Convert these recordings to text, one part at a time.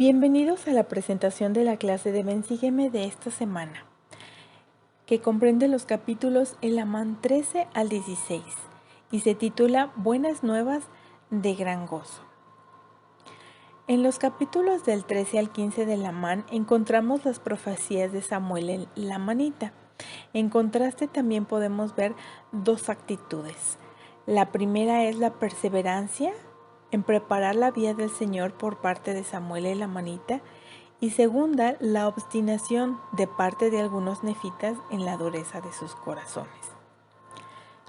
Bienvenidos a la presentación de la clase de Ven Sígueme de esta semana, que comprende los capítulos Elamán 13 al 16 y se titula Buenas Nuevas de Gran Gozo. En los capítulos del 13 al 15 de Elamán encontramos las profecías de Samuel el Lamanita. En contraste también podemos ver dos actitudes. La primera es la perseverancia en preparar la vía del Señor por parte de Samuel el Lamanita, y segunda, la obstinación de parte de algunos nefitas en la dureza de sus corazones.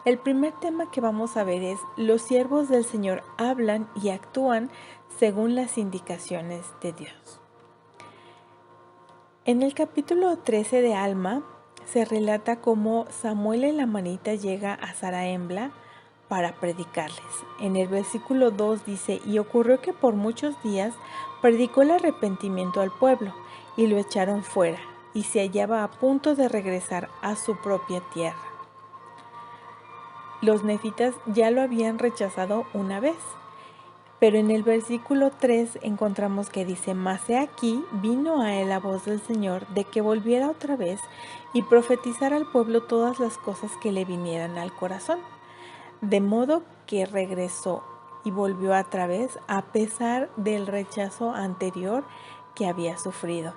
El primer tema que vamos a ver es: los siervos del Señor hablan y actúan según las indicaciones de Dios. En el capítulo 13 de Alma se relata cómo Samuel el Lamanita llega a Zarahemla para predicarles. En el versículo 2 dice: y ocurrió que por muchos días predicó el arrepentimiento al pueblo, y lo echaron fuera, y se hallaba a punto de regresar a su propia tierra. Los nefitas ya lo habían rechazado una vez, pero en el versículo 3 encontramos que dice: mas he aquí vino a él la voz del Señor de que volviera otra vez y profetizara al pueblo todas las cosas que le vinieran al corazón. De modo que regresó y volvió otra vez a pesar del rechazo anterior que había sufrido.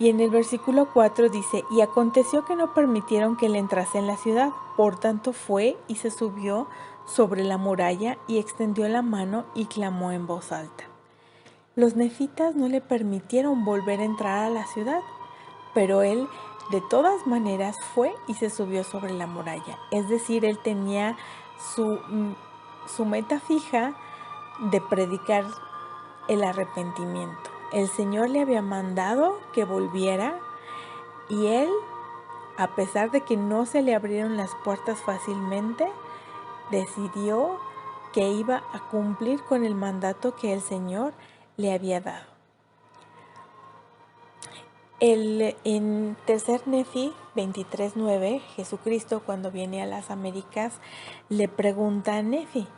Y en el versículo 4 dice: y aconteció que no permitieron que él entrase en la ciudad, por tanto fue y se subió sobre la muralla y extendió la mano y clamó en voz alta. Los nefitas no le permitieron volver a entrar a la ciudad, pero él de todas maneras fue y se subió sobre la muralla. Es decir, él tenía su meta fija de predicar el arrepentimiento. El Señor le había mandado que volviera, y él, a pesar de que no se le abrieron las puertas fácilmente, decidió que iba a cumplir con el mandato que el Señor le había dado. En tercer Nefi 23:9, Jesucristo, cuando viene a las Américas, le pregunta a Nefi: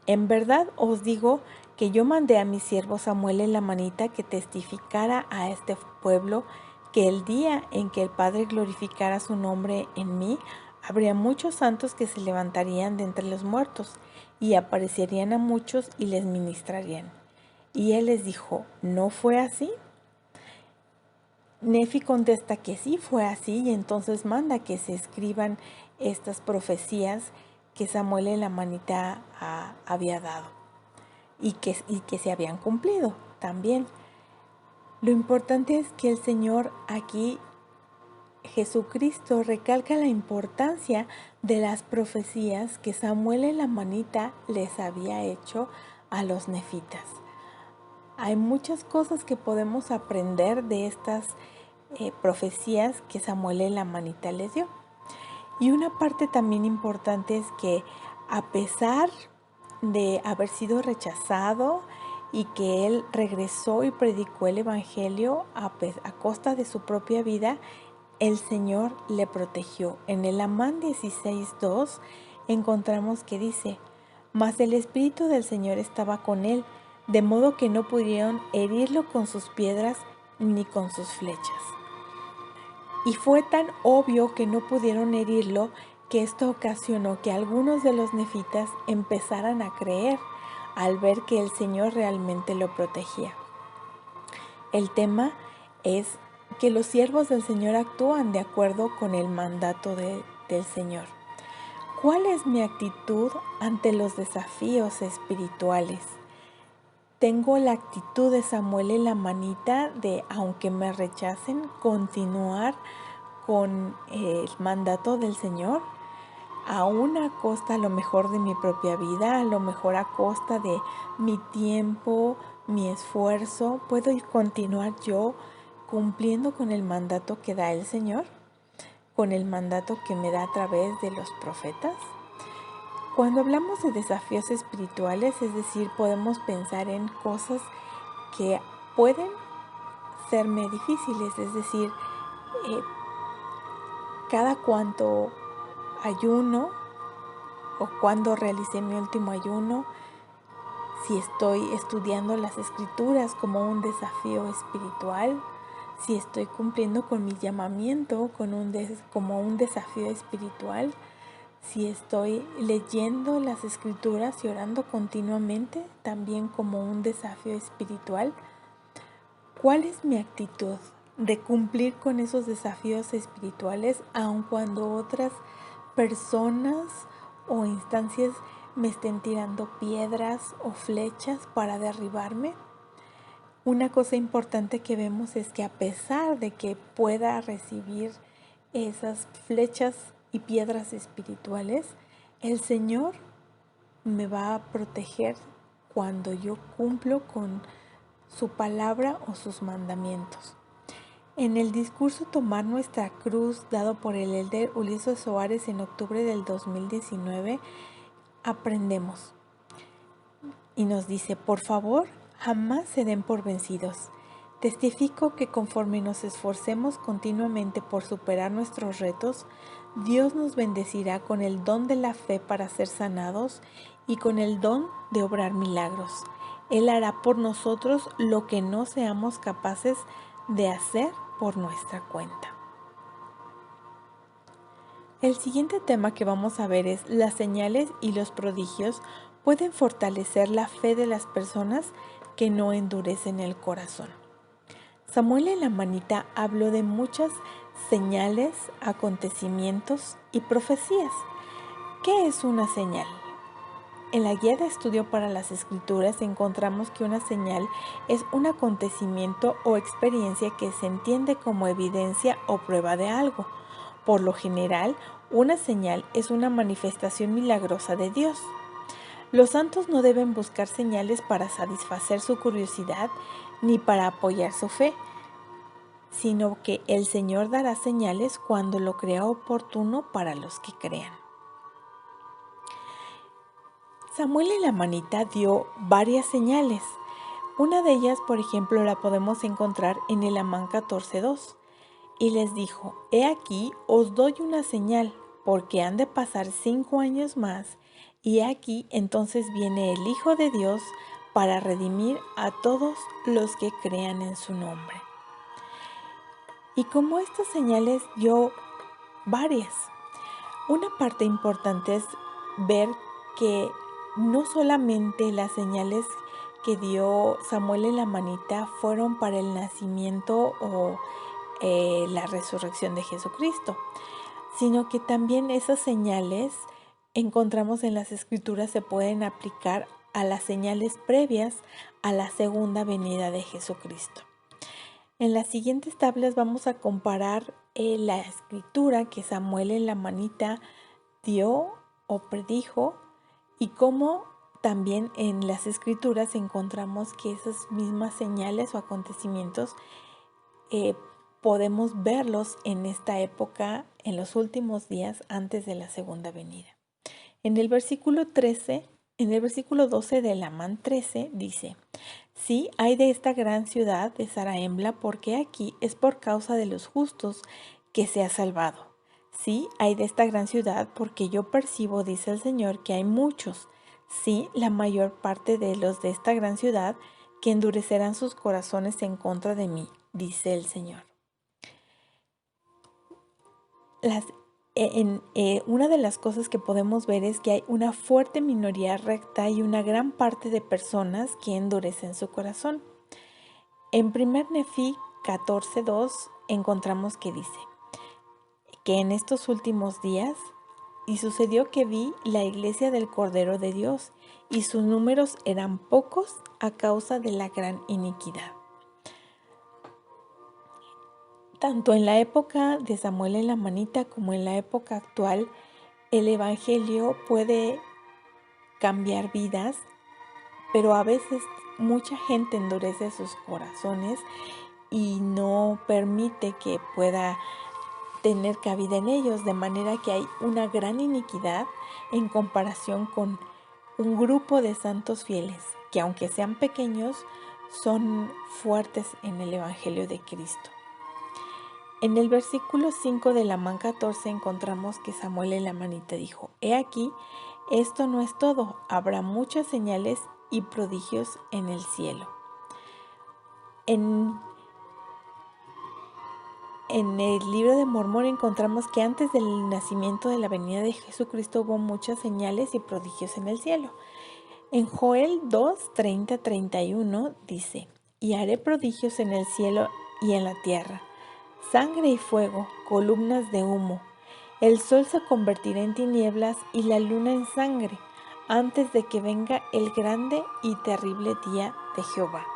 en verdad os digo que yo mandé a mi siervo Samuel el Lamanita que testificara a este pueblo que el día en que el Padre glorificara su nombre en mí, habría muchos santos que se levantarían de entre los muertos y aparecerían a muchos y les ministrarían. Y él les dijo: ¿no fue así? Nefi contesta que sí fue así, y entonces manda que se escriban estas profecías que Samuel el Lamanita había dado y que se habían cumplido también. Lo importante es que el Señor aquí, Jesucristo, recalca la importancia de las profecías que Samuel el Lamanita les había hecho a los nefitas. Hay muchas cosas que podemos aprender de estas profecías que Samuel el Lamanita les dio. Y una parte también importante es que, a pesar de haber sido rechazado y que él regresó y predicó el evangelio a costa de su propia vida, el Señor le protegió. En Elamán 16:2 encontramos que dice: mas el Espíritu del Señor estaba con él, de modo que no pudieron herirlo con sus piedras ni con sus flechas. Y fue tan obvio que no pudieron herirlo que esto ocasionó que algunos de los nefitas empezaran a creer al ver que el Señor realmente lo protegía. El tema es que los siervos del Señor actúan de acuerdo con el mandato del Señor. ¿Cuál es mi actitud ante los desafíos espirituales? Tengo la actitud de Samuel el Lamanita de, aunque me rechacen, continuar con el mandato del Señor, aún a costa a lo mejor de mi propia vida, a lo mejor a costa de mi tiempo, mi esfuerzo. ¿Puedo continuar yo cumpliendo con el mandato que da el Señor? ¿Con el mandato que me da a través de los profetas? Cuando hablamos de desafíos espirituales, es decir, podemos pensar en cosas que pueden serme difíciles, es decir, cada cuanto ayuno o cuando realicé mi último ayuno, si estoy estudiando las escrituras como un desafío espiritual, si estoy cumpliendo con mi llamamiento como un desafío espiritual, si estoy leyendo las escrituras y orando continuamente también como un desafío espiritual. ¿Cuál es mi actitud de cumplir con esos desafíos espirituales aun cuando otras personas o instancias me estén tirando piedras o flechas para derribarme? Una cosa importante que vemos es que a pesar de que pueda recibir esas flechas y piedras espirituales, el Señor me va a proteger cuando yo cumplo con su palabra o sus mandamientos. En el discurso Tomar nuestra cruz, dado por el elder Ulises Soares en octubre del 2019, aprendemos y nos dice: por favor, jamás se den por vencidos. Testifico que conforme nos esforcemos continuamente por superar nuestros retos, Dios nos bendecirá con el don de la fe para ser sanados y con el don de obrar milagros. Él hará por nosotros lo que no seamos capaces de hacer por nuestra cuenta. El siguiente tema que vamos a ver es: las señales y los prodigios pueden fortalecer la fe de las personas que no endurecen el corazón. Samuel el amanita habló de muchas señales, acontecimientos y profecías. ¿Qué es una señal? En la guía de estudio para las escrituras encontramos que una señal es un acontecimiento o experiencia que se entiende como evidencia o prueba de algo. Por lo general, una señal es una manifestación milagrosa de Dios. Los santos no deben buscar señales para satisfacer su curiosidad ni para apoyar su fe, sino que el Señor dará señales cuando lo crea oportuno para los que crean. Samuel el amanita dio varias señales. Una de ellas, por ejemplo, la podemos encontrar en el Amán 14:2. Y les dijo: he aquí, os doy una señal, porque han de pasar 5 años más, y aquí entonces viene el Hijo de Dios para redimir a todos los que crean en su nombre. Y como estas señales dio varias. Una parte importante es ver que no solamente las señales que dio Samuel el amanita fueron para el nacimiento o la resurrección de Jesucristo, sino que también esas señales encontramos en las escrituras se pueden aplicar a las señales previas a la segunda venida de Jesucristo. En las siguientes tablas vamos a comparar la escritura que Samuel el amanita dio o predijo y cómo también en las escrituras encontramos que esas mismas señales o acontecimientos podemos verlos en esta época, en los últimos días antes de la segunda venida. En el versículo 12 del Amán 13 dice: sí, hay de esta gran ciudad de Zarahemla, porque aquí es por causa de los justos que se ha salvado. Sí, hay de esta gran ciudad, porque yo percibo, dice el Señor, que hay muchos, sí, la mayor parte de los de esta gran ciudad, que endurecerán sus corazones en contra de mí, dice el Señor. Una de las cosas que podemos ver es que hay una fuerte minoría recta y una gran parte de personas que endurecen su corazón. En 1 Nefi 14:2 encontramos que dice que en estos últimos días, y sucedió que vi la iglesia del Cordero de Dios, y sus números eran pocos a causa de la gran iniquidad. Tanto en la época de Samuel el amanita como en la época actual, el evangelio puede cambiar vidas, pero a veces mucha gente endurece sus corazones y no permite que pueda tener cabida en ellos, de manera que hay una gran iniquidad en comparación con un grupo de santos fieles que, aunque sean pequeños, son fuertes en el evangelio de Cristo. En el versículo 5 del Amán 14 encontramos que Samuel el amanita dijo: he aquí, esto no es todo, habrá muchas señales y prodigios en el cielo. En el libro de Mormón encontramos que antes del nacimiento de la venida de Jesucristo hubo muchas señales y prodigios en el cielo. En Joel 2, 30, 31 dice: y haré prodigios en el cielo y en la tierra, sangre y fuego, columnas de humo. El sol se convertirá en tinieblas y la luna en sangre, antes de que venga el grande y terrible día de Jehová.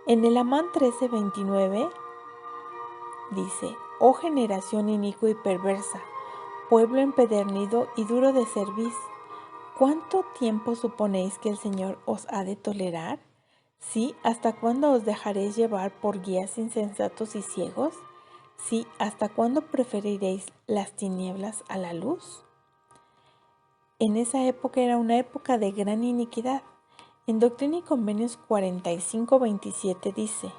En el Amán 13, 29 dice: oh generación inicua y perversa, pueblo empedernido y duro de cerviz, ¿cuánto tiempo suponéis que el Señor os ha de tolerar? Sí, ¿hasta cuándo os dejaréis llevar por guías insensatos y ciegos? Sí, ¿hasta cuándo preferiréis las tinieblas a la luz? En esa época era una época de gran iniquidad. En Doctrina y Convenios 45:27 dice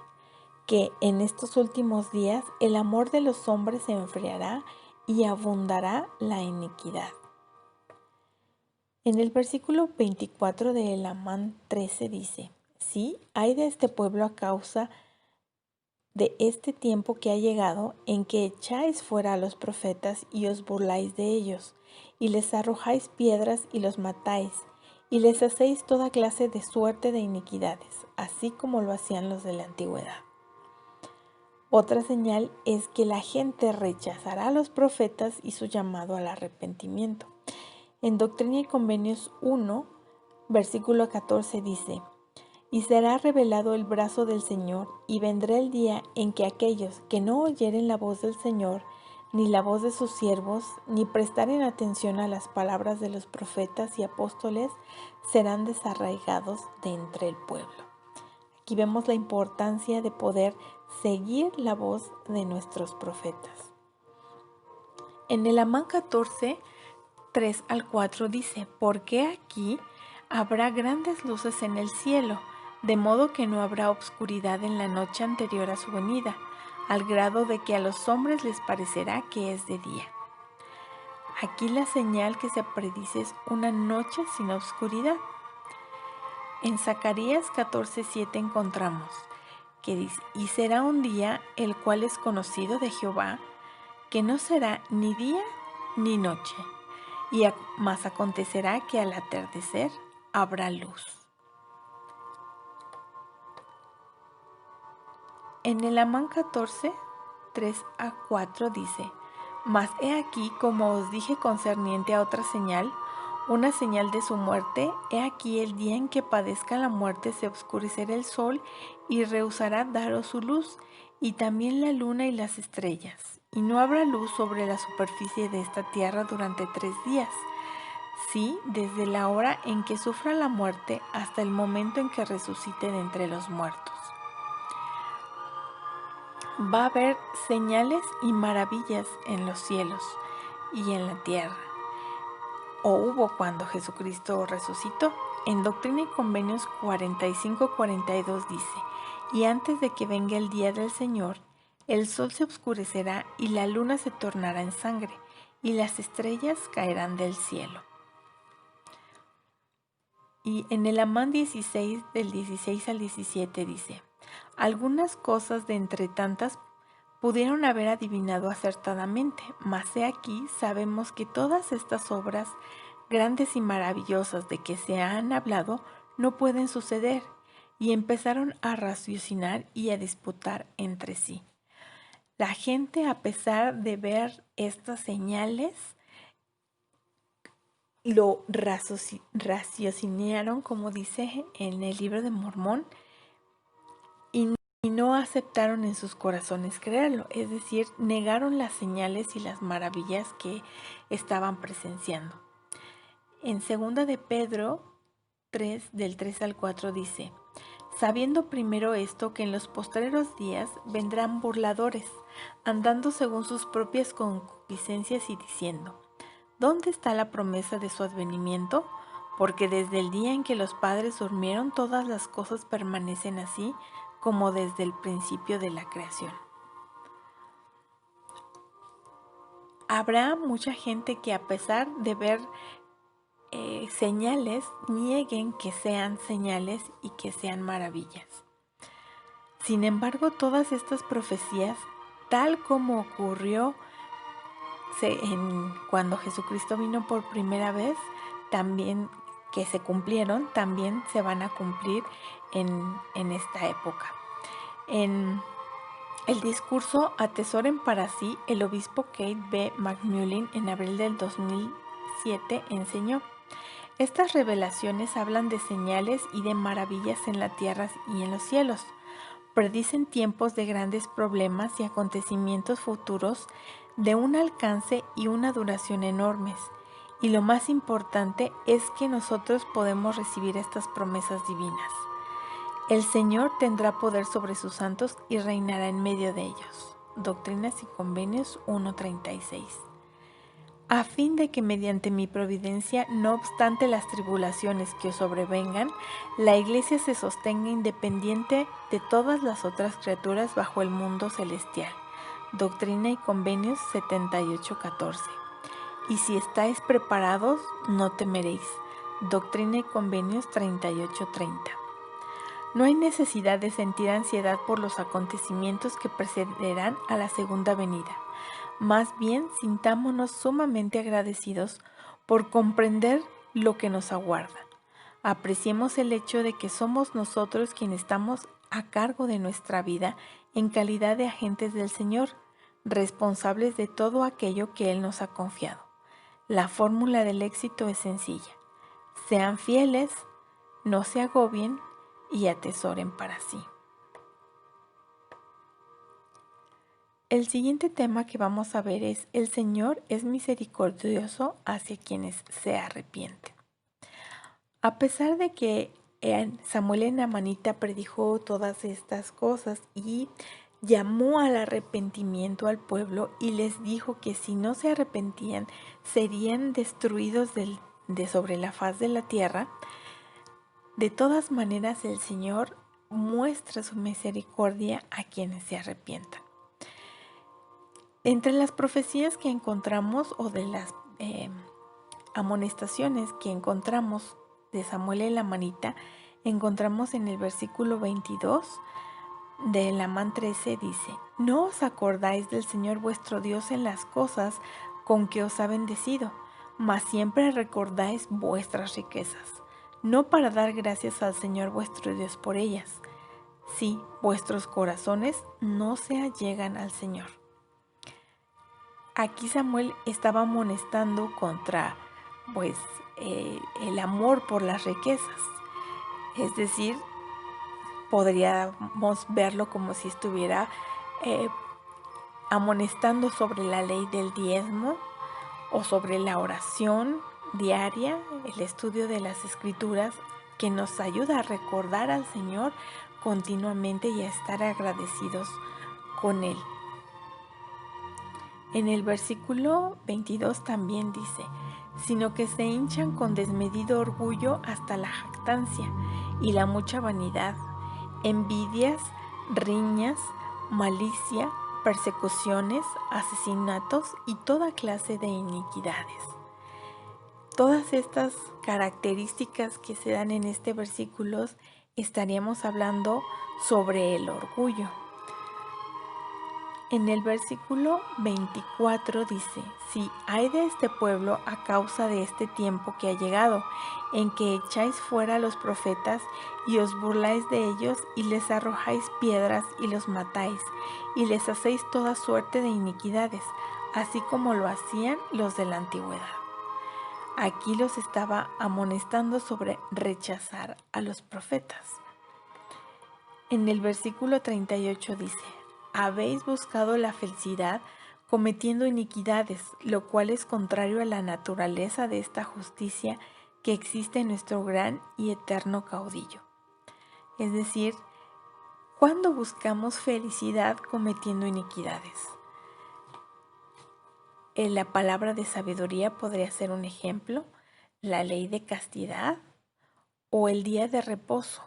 que en estos últimos días el amor de los hombres se enfriará y abundará la iniquidad. En el versículo 24 de El Amán 13 dice: sí, hay de este pueblo a causa de este tiempo que ha llegado, en que echáis fuera a los profetas y os burláis de ellos, y les arrojáis piedras y los matáis, y les hacéis toda clase de suerte de iniquidades, así como lo hacían los de la antigüedad. Otra señal es que la gente rechazará a los profetas y su llamado al arrepentimiento. En Doctrina y Convenios 1, versículo 14 dice: y será revelado el brazo del Señor, y vendrá el día en que aquellos que no oyeren la voz del Señor, ni la voz de sus siervos, ni prestaren atención a las palabras de los profetas y apóstoles, serán desarraigados de entre el pueblo. Aquí vemos la importancia de poder seguir la voz de nuestros profetas. En el Amán 14, 3 al 4 dice: porque aquí habrá grandes luces en el cielo, de modo que no habrá obscuridad en la noche anterior a su venida, al grado de que a los hombres les parecerá que es de día. Aquí la señal que se predice es una noche sin obscuridad. En Zacarías 14:7 encontramos que dice: y será un día el cual es conocido de Jehová, que no será ni día ni noche, y más acontecerá que al atardecer habrá luz. En el Amán 14, 3 a 4 dice: mas he aquí, como os dije concerniente a otra señal, una señal de su muerte, he aquí el día en que padezca la muerte se oscurecerá el sol y rehusará daros su luz, y también la luna y las estrellas, y no habrá luz sobre la superficie de esta tierra durante 3 días. Sí, desde la hora en que sufra la muerte hasta el momento en que resucite de entre los muertos. Va a haber señales y maravillas en los cielos y en la tierra. O hubo cuando Jesucristo resucitó. En Doctrina y Convenios 45-42 dice: y antes de que venga el día del Señor, el sol se oscurecerá y la luna se tornará en sangre, y las estrellas caerán del cielo. Y en el Amán 16, del 16 al 17 dice: algunas cosas de entre tantas pudieron haber adivinado acertadamente, mas he aquí sabemos que todas estas obras grandes y maravillosas de que se han hablado no pueden suceder, y empezaron a raciocinar y a disputar entre sí. La gente, a pesar de ver estas señales, lo raciocinaron, como dice en el libro de Mormón, y no aceptaron en sus corazones creerlo, es decir, negaron las señales y las maravillas que estaban presenciando. En 2 de Pedro 3, del 3 al 4 dice: sabiendo primero esto, que en los postreros días vendrán burladores, andando según sus propias concupiscencias y diciendo: ¿dónde está la promesa de su advenimiento? Porque desde el día en que los padres durmieron, todas las cosas permanecen así como desde el principio de la creación. Habrá mucha gente que, a pesar de ver señales, nieguen que sean señales y que sean maravillas. Sin embargo, todas estas profecías, tal como ocurrió cuando Jesucristo vino por primera vez, también que se cumplieron, también se van a cumplir en esta época. En el discurso Atesoren para sí, el obispo Kate B. McMullen en abril del 2007 enseñó: estas revelaciones hablan de señales y de maravillas en la tierra y en los cielos. Predicen tiempos de grandes problemas y acontecimientos futuros de un alcance y una duración enormes. Y lo más importante es que nosotros podemos recibir estas promesas divinas. El Señor tendrá poder sobre sus santos y reinará en medio de ellos. Doctrinas y Convenios 1:36. A fin de que mediante mi providencia, no obstante las tribulaciones que os sobrevengan, la Iglesia se sostenga independiente de todas las otras criaturas bajo el mundo celestial. Doctrina y Convenios 78:14. Y si estáis preparados, no temeréis. Doctrina y Convenios 38:30. No hay necesidad de sentir ansiedad por los acontecimientos que precederán a la segunda venida. Más bien, sintámonos sumamente agradecidos por comprender lo que nos aguarda. Apreciemos el hecho de que somos nosotros quienes estamos a cargo de nuestra vida en calidad de agentes del Señor, responsables de todo aquello que Él nos ha confiado. La fórmula del éxito es sencilla: sean fieles, no se agobien y atesoren para sí. El siguiente tema que vamos a ver es: el Señor es misericordioso hacia quienes se arrepienten. A pesar de que Samuel en Amanita predijo todas estas cosas y llamó al arrepentimiento al pueblo y les dijo que si no se arrepentían serían destruidos de sobre la faz de la tierra, de todas maneras el Señor muestra su misericordia a quienes se arrepientan. Entre las profecías que encontramos o de las amonestaciones que encontramos de Samuel en la Amanita, encontramos en el versículo 22 de Lamán 13, dice: no os acordáis del Señor vuestro Dios en las cosas con que os ha bendecido, mas siempre recordáis vuestras riquezas, no para dar gracias al Señor vuestro Dios por ellas. Sí, vuestros corazones no se allegan al Señor. Aquí Samuel estaba amonestando contra el amor por las riquezas. Es decir, podríamos verlo como si estuviera amonestando sobre la ley del diezmo o sobre la oración diaria, el estudio de las Escrituras, que nos ayuda a recordar al Señor continuamente y a estar agradecidos con Él. En el versículo 22 también dice: sino que se hinchan con desmedido orgullo hasta la jactancia y la mucha vanidad, envidias, riñas, malicia, persecuciones, asesinatos y toda clase de iniquidades. Todas estas características que se dan en este versículo estaríamos hablando sobre el orgullo. En el versículo 24 dice: si hay de este pueblo a causa de este tiempo que ha llegado, en que echáis fuera a los profetas y os burláis de ellos y les arrojáis piedras y los matáis y les hacéis toda suerte de iniquidades, así como lo hacían los de la antigüedad. Aquí los estaba amonestando sobre rechazar a los profetas. En el versículo 38 dice: habéis buscado la felicidad cometiendo iniquidades, lo cual es contrario a la naturaleza de esta justicia que existe en nuestro gran y eterno caudillo. Es decir, ¿cuándo buscamos felicidad cometiendo iniquidades? En la palabra de sabiduría podría ser un ejemplo, la ley de castidad o el día de reposo.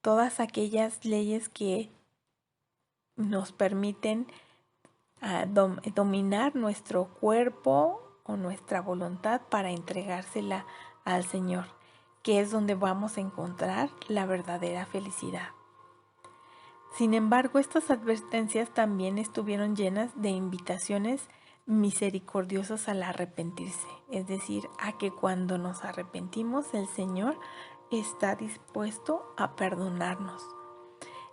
Todas aquellas leyes que nos permiten dominar nuestro cuerpo o nuestra voluntad para entregársela al Señor, que es donde vamos a encontrar la verdadera felicidad. Sin embargo, estas advertencias también estuvieron llenas de invitaciones misericordiosas al arrepentirse, es decir, a que cuando nos arrepentimos el Señor está dispuesto a perdonarnos.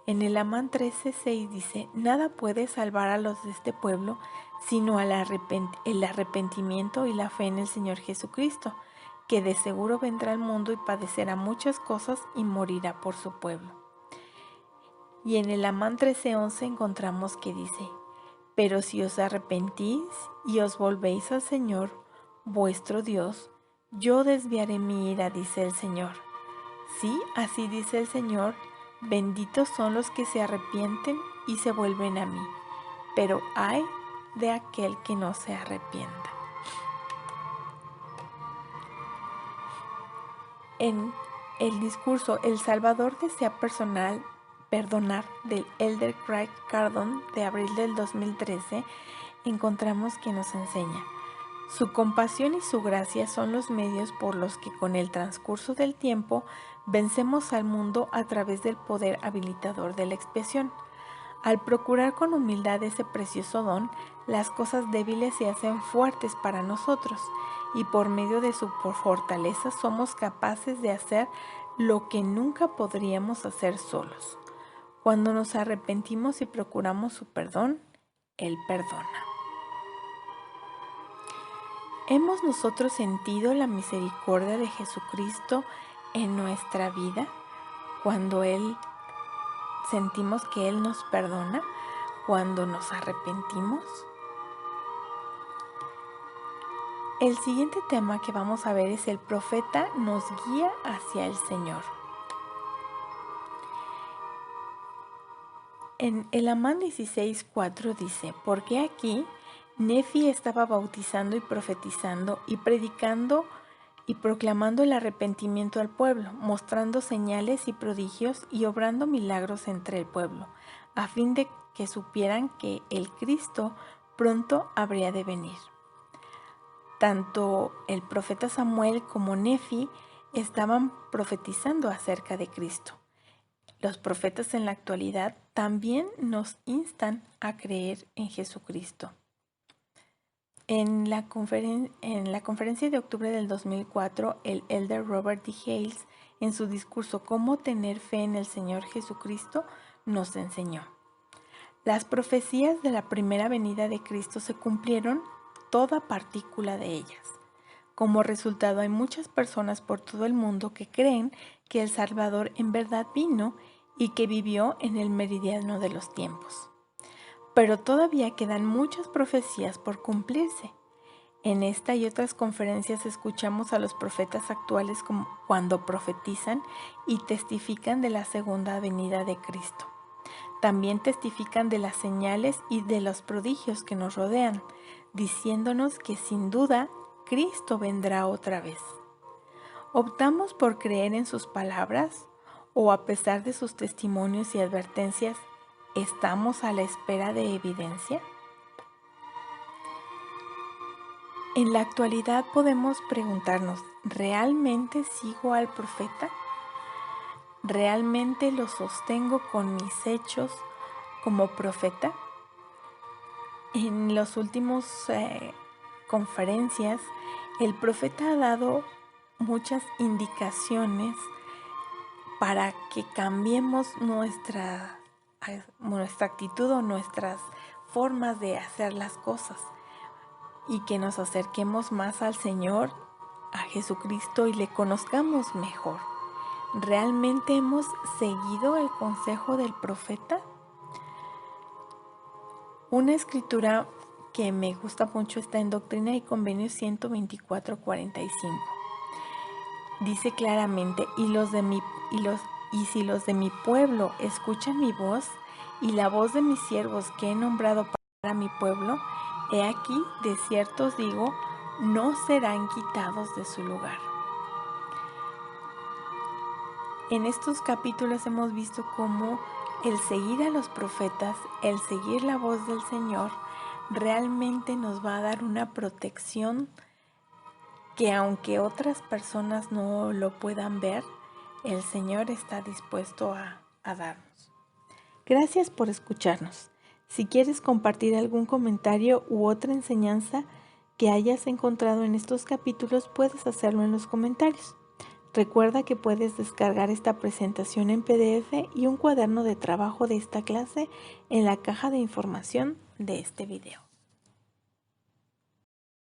En el Amán 13:6 dice: nada puede salvar a los de este pueblo sino el arrepentimiento y la fe en el Señor Jesucristo, que de seguro vendrá al mundo y padecerá muchas cosas y morirá por su pueblo. Y en el Amán 13:11 encontramos que dice: pero si os arrepentís y os volvéis al Señor, vuestro Dios, yo desviaré mi ira, dice el Señor. Sí, así dice el Señor, benditos son los que se arrepienten y se vuelven a mí, pero ay de aquel que no se arrepienta. En el discurso El Salvador desea perdonar del Elder Craig Cardone de abril del 2013, encontramos que nos enseña: su compasión y su gracia son los medios por los que con el transcurso del tiempo vencemos al mundo a través del poder habilitador de la expiación. Al procurar con humildad ese precioso don, las cosas débiles se hacen fuertes para nosotros y por medio de su fortaleza somos capaces de hacer lo que nunca podríamos hacer solos. Cuando nos arrepentimos y procuramos su perdón, Él perdona. ¿Hemos nosotros sentido la misericordia de Jesucristo en nuestra vida cuando sentimos que Él nos perdona, cuando nos arrepentimos? El siguiente tema que vamos a ver es: el profeta nos guía hacia el Señor. En el Amán 16:4 dice: porque aquí Nefi estaba bautizando y profetizando y predicando y proclamando el arrepentimiento al pueblo, mostrando señales y prodigios y obrando milagros entre el pueblo, a fin de que supieran que el Cristo pronto habría de venir. Tanto el profeta Samuel como Nefi estaban profetizando acerca de Cristo. Los profetas en la actualidad también nos instan a creer en Jesucristo. En la conferencia de octubre del 2004, el Elder Robert D. Hales, en su discurso ¿Cómo tener fe en el Señor Jesucristo?, nos enseñó: las profecías de la primera venida de Cristo se cumplieron, toda partícula de ellas. Como resultado, hay muchas personas por todo el mundo que creen que el Salvador en verdad vino y que vivió en el meridiano de los tiempos. Pero todavía quedan muchas profecías por cumplirse. En esta y otras conferencias escuchamos a los profetas actuales cuando profetizan y testifican de la segunda venida de Cristo. También testifican de las señales y de los prodigios que nos rodean, diciéndonos que sin duda Cristo vendrá otra vez. ¿Optamos por creer en sus palabras o, a pesar de sus testimonios y advertencias, estamos a la espera de evidencia? En la actualidad podemos preguntarnos: ¿realmente sigo al profeta? ¿Realmente lo sostengo con mis hechos como profeta? En las últimas conferencias, el profeta ha dado muchas indicaciones para que cambiemos nuestra actitud o nuestras formas de hacer las cosas y que nos acerquemos más al Señor, a Jesucristo, y le conozcamos mejor. ¿Realmente hemos seguido el consejo del profeta? Una escritura que me gusta mucho está en Doctrina y Convenios 124:45. Dice claramente: y si los de mi pueblo escuchan mi voz y la voz de mis siervos que he nombrado para mi pueblo, he aquí, de cierto os digo, no serán quitados de su lugar. En estos capítulos hemos visto cómo el seguir a los profetas, el seguir la voz del Señor, realmente nos va a dar una protección que aunque otras personas no lo puedan ver, el Señor está dispuesto a darnos. Gracias por escucharnos. Si quieres compartir algún comentario u otra enseñanza que hayas encontrado en estos capítulos, puedes hacerlo en los comentarios. Recuerda que puedes descargar esta presentación en PDF y un cuaderno de trabajo de esta clase en la caja de información de este video.